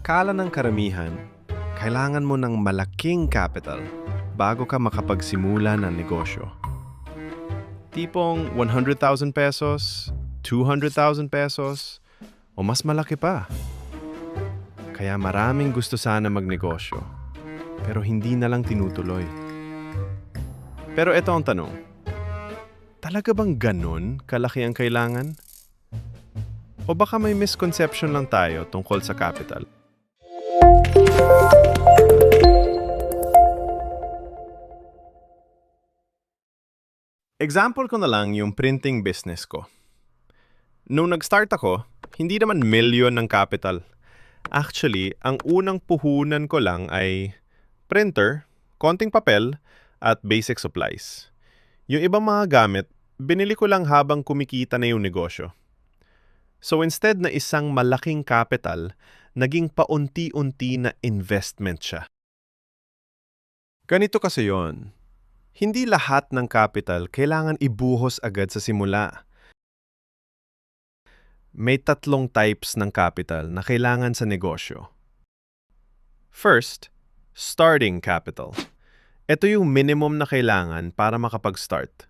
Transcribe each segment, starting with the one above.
akala ng karamihan, kailangan mo ng malaking capital bago ka makapagsimula ng negosyo. Tipong 100,000 pesos, 200,000 pesos, o mas malaki pa. Kaya maraming gusto sana magnegosyo, pero hindi na lang tinutuloy. Pero ito ang tanong, talaga bang ganun kalaki ang kailangan? O baka may misconception lang tayo tungkol sa capital? Example ko na lang yung printing business ko. Nung nag-start ako, hindi naman milyon ng capital. Actually, ang unang puhunan ko lang ay printer, konting papel, at basic supplies. Yung ibang mga gamit, binili ko lang habang kumikita na yung negosyo. So instead na isang malaking capital, naging paunti-unti na investment siya. Ganito kasi yon. Hindi lahat ng capital kailangan ibuhos agad sa simula. May 3 types ng capital na kailangan sa negosyo. First, starting capital. Ito yung minimum na kailangan para makapag-start.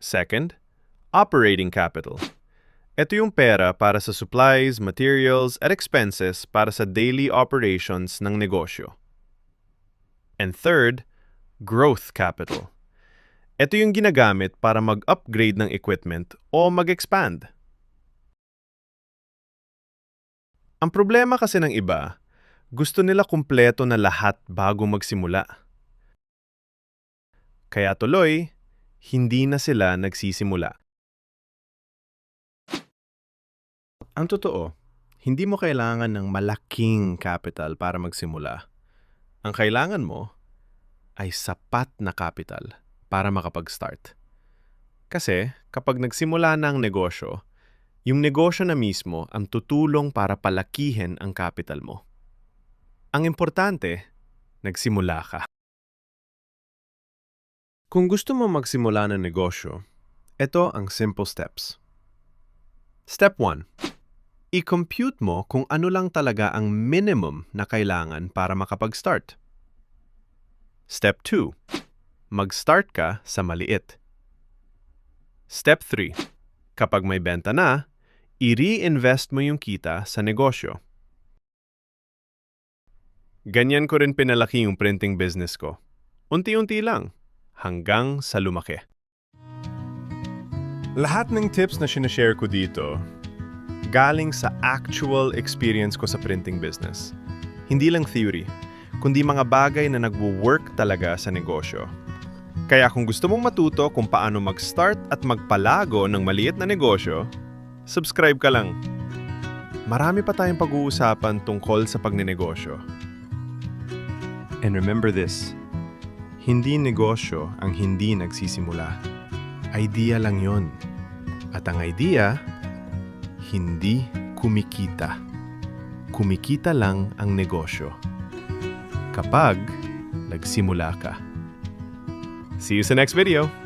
Second, operating capital. Ito yung pera para sa supplies, materials, at expenses para sa daily operations ng negosyo. And third, growth capital. Ito yung ginagamit para mag-upgrade ng equipment o mag-expand. Ang problema kasi ng iba, gusto nila kumpleto na lahat bago magsimula. Kaya tuloy, hindi na sila nagsisimula. Ang totoo, hindi mo kailangan ng malaking capital para magsimula. Ang kailangan mo ay sapat na capital para makapag-start. Kasi kapag nagsimula na ang negosyo, yung negosyo na mismo ang tutulong para palakihin ang capital mo. Ang importante, nagsimula ka. Kung gusto mo magsimula ng negosyo, ito ang simple steps. Step 1. I-compute mo kung ano lang talaga ang minimum na kailangan para makapag-start. Step 2. Mag-start ka sa maliit. Step 3. Kapag may benta na, i-reinvest mo yung kita sa negosyo. Ganyan ko rin pinalaki yung printing business ko. Unti-unti lang, hanggang sa lumaki. Lahat ng tips na sinashare ko dito, galing sa actual experience ko sa printing business. Hindi lang theory, kundi mga bagay na nagwo-work talaga sa negosyo. Kaya kung gusto mong matuto kung paano mag-start at magpalago ng maliit na negosyo, subscribe ka lang. Marami pa tayong pag-uusapan tungkol sa pagnenegosyo. And remember this, hindi negosyo ang hindi nagsisimula. Idea lang yon. At ang idea, hindi kumikita. Kumikita lang ang negosyo kapag nagsimula ka. See you sa next video!